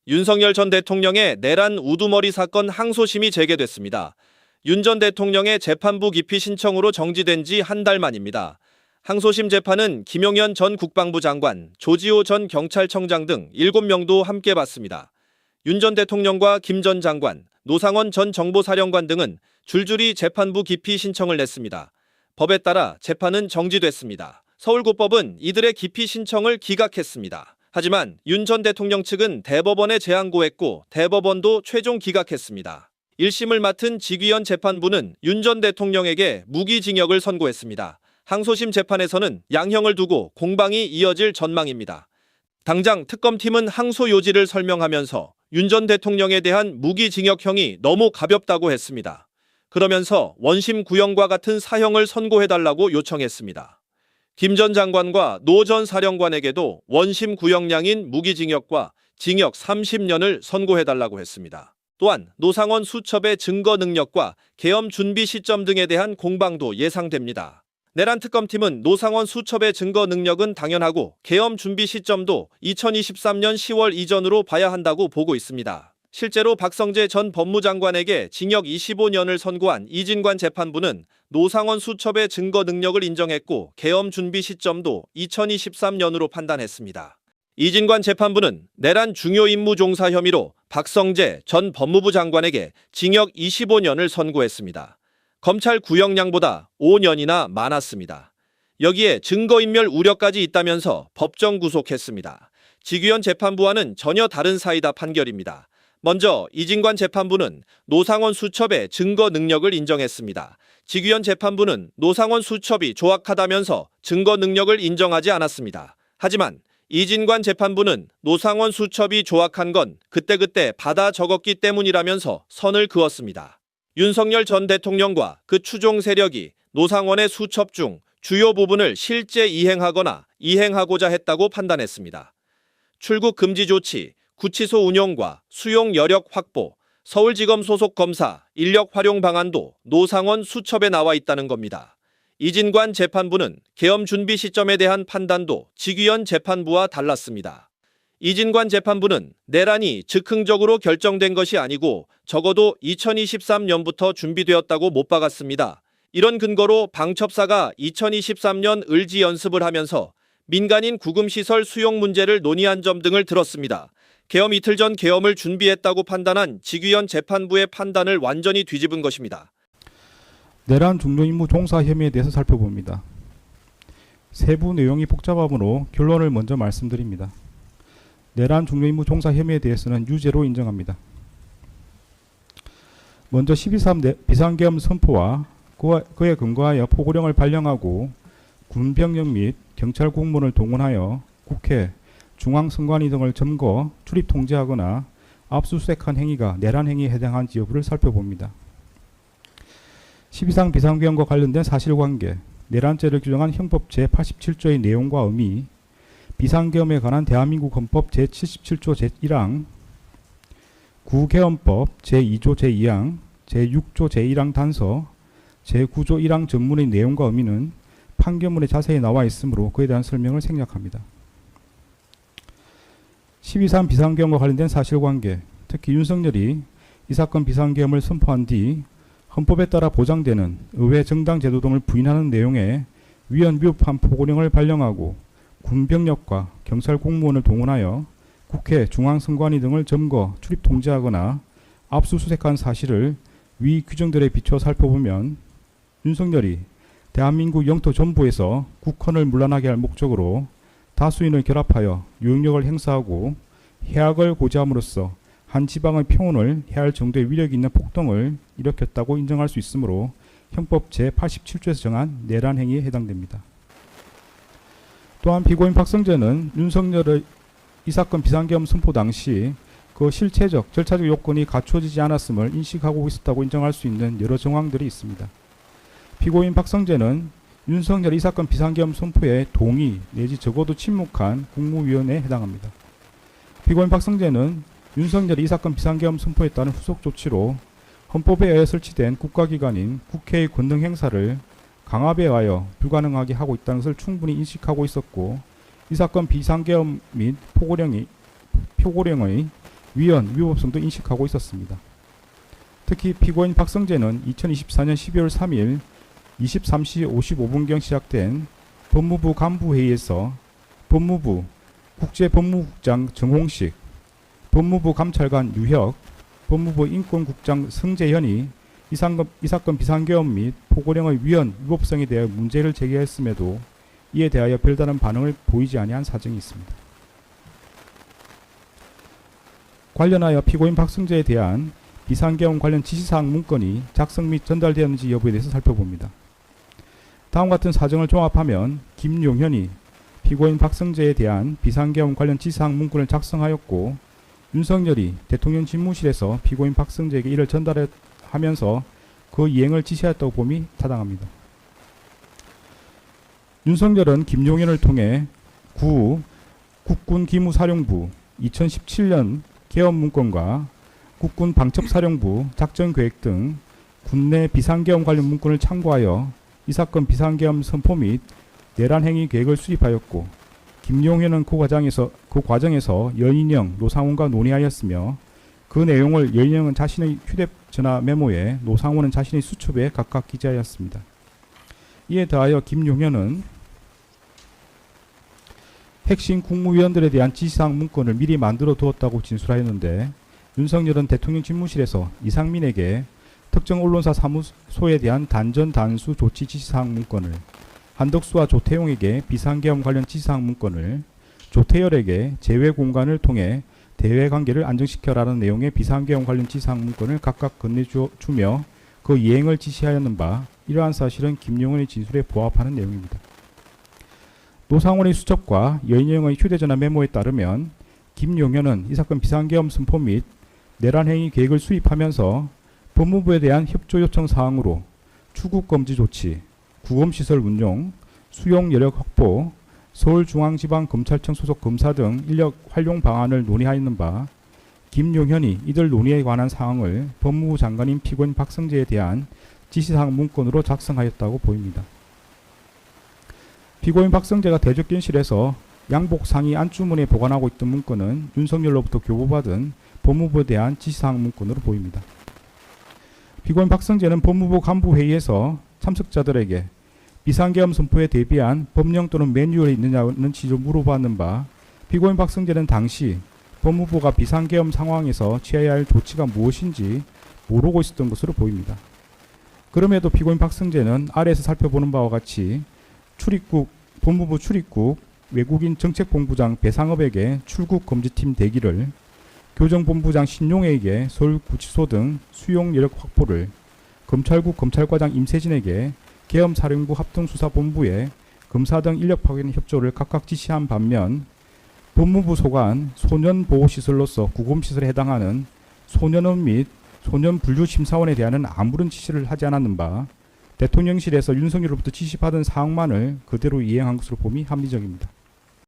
윤석열 전 대통령의 내란 우두머리 사건 항소심이 재개됐습니다. 윤 전 대통령의 재판부 기피 신청으로 정지된 지 한 달 만입니다. 항소심 재판은 김용현 전 국방부 장관, 조지호 전 경찰청장 등 7명도 함께 받습니다. 윤 전 대통령과 김 전 장관, 노상원 전 정보사령관 등은 줄줄이 재판부 기피 신청을 냈습니다. 법에 따라 재판은 정지됐습니다. 서울고법은 이들의 기피 신청을 기각했습니다. 하지만 윤 전 대통령 측은 대법원에 재항고했고 대법원도 최종 기각했습니다. 1심을 맡은 지귀현 재판부는 윤 전 대통령에게 무기징역을 선고했습니다. 항소심 재판에서는 양형을 두고 공방이 이어질 전망입니다. 당장 특검팀은 항소 요지를 설명하면서 윤 전 대통령에 대한 무기징역형이 너무 가볍다고 했습니다. 그러면서 원심 구형과 같은 사형을 선고해달라고 요청했습니다. 김 전 장관과 노 전 사령관에게도 원심 구형량인 무기징역과 징역 30년을 선고해달라고 했습니다. 또한 노상원 수첩의 증거 능력과 계엄 준비 시점 등에 대한 공방도 예상됩니다. 내란 특검팀은 노상원 수첩의 증거 능력은 당연하고 계엄 준비 시점도 2023년 10월 이전으로 봐야 한다고 보고 있습니다. 실제로 박성재 전 법무장관에게 징역 25년을 선고한 이진관 재판부는 노상원 수첩의 증거 능력을 인정했고 계엄 준비 시점도 2023년으로 판단했습니다. 이진관 재판부는 내란 중요 임무 종사 혐의로 박성재 전 법무부 장관에게 징역 25년을 선고했습니다. 검찰 구형량보다 5년이나 많았습니다. 여기에 증거인멸 우려까지 있다면서 법정 구속했습니다. 지귀현 재판부와는 전혀 다른 사이다 판결입니다. 먼저 이진관 재판부는 노상원 수첩의 증거 능력을 인정했습니다. 지귀현 재판부는 노상원 수첩이 조악하다면서 증거 능력을 인정하지 않았습니다. 하지만 이진관 재판부는 노상원 수첩이 조악한 건 그때그때 받아 적었기 때문이라면서 선을 그었습니다. 윤석열 전 대통령과 그 추종 세력이 노상원의 수첩 중 주요 부분을 실제 이행하거나 이행하고자 했다고 판단했습니다. 출국 금지 조치, 구치소 운영과 수용 여력 확보, 서울지검 소속 검사 인력 활용 방안도 노상원 수첩에 나와 있다는 겁니다. 이진관 재판부는 계엄 준비 시점에 대한 판단도 지귀현 재판부와 달랐습니다. 이진관 재판부는 내란이 즉흥적으로 결정된 것이 아니고 적어도 2023년부터 준비되었다고 못 박았습니다. 이런 근거로 방첩사가 2023년 을지 연습을 하면서 민간인 구금시설 수용 문제를 논의한 점 등을 들었습니다. 계엄 이틀 전 계엄을 준비했다고 판단한 지귀현 재판부의 판단을 완전히 뒤집은 것입니다. 내란 중요임무 종사 혐의에 대해서 살펴봅니다. 세부 내용이 복잡하므로 결론을 먼저 말씀드립니다. 내란 중요임무 종사 혐의에 대해서는 유죄로 인정합니다. 먼저 12.3 비상계엄 선포와 그에 근거하여 포고령을 발령하고 군병력 및 경찰 공무원을 동원하여 국회, 중앙선관위 등을 점거, 출입 통제하거나 압수수색한 행위가 내란 행위에 해당하는지 여부를 살펴봅니다. 12상 비상계엄과 관련된 사실관계, 내란죄를 규정한 형법 제87조의 내용과 의미, 비상계엄에 관한 대한민국 헌법 제77조 제1항, 구계엄법 제2조 제2항, 제6조 제1항 단서, 제9조 1항 전문의 내용과 의미는 판결문에 자세히 나와 있으므로 그에 대한 설명을 생략합니다. 12.3 비상계엄과 관련된 사실관계, 특히 윤석열이 이 사건 비상계엄을 선포한 뒤 헌법에 따라 보장되는 의회 정당 제도 등을 부인하는 내용의 위헌 위법한 포고령을 발령하고 군병력과 경찰 공무원을 동원하여 국회, 중앙선관위 등을 점거, 출입 통제하거나 압수수색한 사실을 위 규정들에 비춰 살펴보면 윤석열이 대한민국 영토 전부에서 국헌을 문란하게 할 목적으로 다수인을 결합하여 유능력을 행사하고 해악을 고지함으로써 한 지방의 평온을 해할 정도의 위력이 있는 폭동을 일으켰다고 인정할 수 있으므로 형법 제87조에서 정한 내란 행위에 해당됩니다. 또한 피고인 박성재는 윤석열의 이 사건 비상계엄 선포 당시 그 실체적, 절차적 요건이 갖춰지지 않았음을 인식하고 있었다고 인정할 수 있는 여러 정황들이 있습니다. 피고인 박성재는 윤석열의 이 사건 비상계엄 선포에 동의 내지 적어도 침묵한 국무위원에 해당합니다. 피고인 박성재는 윤석열이 이 사건 비상계엄 선포에 따른 후속 조치로 헌법에 의해 설치된 국가기관인 국회의 권능 행사를 강압에 의하여 불가능하게 하고 있다는 것을 충분히 인식하고 있었고 이 사건 비상계엄 및 포고령의 위헌, 위법성도 인식하고 있었습니다. 특히 피고인 박성재는 2024년 12월 3일 23시 55분경 시작된 법무부 간부회의에서 법무부 국제법무국장 정홍식, 법무부 감찰관 유혁, 법무부 인권국장 성재현이 이 사건 비상계엄 및 포고령의 위헌, 위법성에 대해 문제를 제기했음에도 이에 대하여 별다른 반응을 보이지 아니한 사정이 있습니다. 관련하여 피고인 박성재에 대한 비상계엄 관련 지시사항 문건이 작성 및 전달되었는지 여부에 대해서 살펴봅니다. 다음과 같은 사정을 종합하면 김용현이 피고인 박성재에 대한 비상계엄 관련 지시사항 문건을 작성하였고 윤석열이 대통령 집무실에서 피고인 박성재에게 이를 전달하면서 그 이행을 지시하였다고 봄이 타당합니다. 윤석열은 김용현을 통해 구 국군기무사령부 2017년 계엄 문건과 국군 방첩사령부 작전계획 등 군내 비상계엄 관련 문건을 참고하여 이 사건 비상계엄 선포 및 내란행위 계획을 수립하였고 김용현은 그 과정에서 여인영, 노상원과 논의하였으며 그 내용을 여인영은 자신의 휴대전화 메모에, 노상원은 자신의 수첩에 각각 기재하였습니다. 이에 더하여 김용현은 핵심 국무위원들에 대한 지시사항 문건을 미리 만들어 두었다고 진술하였는데 윤석열은 대통령 집무실에서 이상민에게 특정 언론사 사무소에 대한 단전 단수 조치 지시사항 문건을, 한덕수와 조태용에게 비상계엄 관련 지시사항 문건을, 조태열에게 재외 공간을 통해 대외 관계를 안정시켜라는 내용의 비상계엄 관련 지시사항 문건을 각각 건네주며 그 이행을 지시하였는 바 이러한 사실은 김용현의 진술에 부합하는 내용입니다. 노상원의 수첩과 여인영의 휴대전화 메모에 따르면 김용현은 이 사건 비상계엄 선포 및 내란행위 계획을 수립하면서 법무부에 대한 협조 요청 사항으로 출국금지 조치, 구검시설 운용, 수용 여력 확보, 서울중앙지방검찰청 소속 검사 등 인력 활용 방안을 논의하였는 바 김용현이 이들 논의에 관한 사항을 법무부 장관인 피고인 박성재에 대한 지시사항 문건으로 작성하였다고 보입니다. 피고인 박성재가 대적견실에서 양복 상의 안주문에 보관하고 있던 문건은 윤석열로부터 교부받은 법무부에 대한 지시사항 문건으로 보입니다. 피고인 박성재는 법무부 간부회의에서 참석자들에게 비상계엄 선포에 대비한 법령 또는 매뉴얼이 있느냐는 취지로 물어봤는 바 피고인 박성재는 당시 법무부가 비상계엄 상황에서 취해야 할 조치가 무엇인지 모르고 있었던 것으로 보입니다. 그럼에도 피고인 박성재는 아래에서 살펴보는 바와 같이 법무부 출입국 외국인 정책본부장 배상업에게 출국 금지팀 대기를, 교정본부장 신용에게 서울구치소 등 수용 여력 확보를, 검찰국 검찰과장 임세진에게 계엄사령부 합동수사본부에 검사 등 인력 파견 협조를 각각 지시한 반면 법무부 소관 소년보호시설로서 구검시설에 해당하는 소년원 및 소년분류심사원에 대한은 아무런 지시를 하지 않았는 바 대통령실에서 윤석열로부터 지시받은 사항만을 그대로 이행한 것으로 봄이 합리적입니다.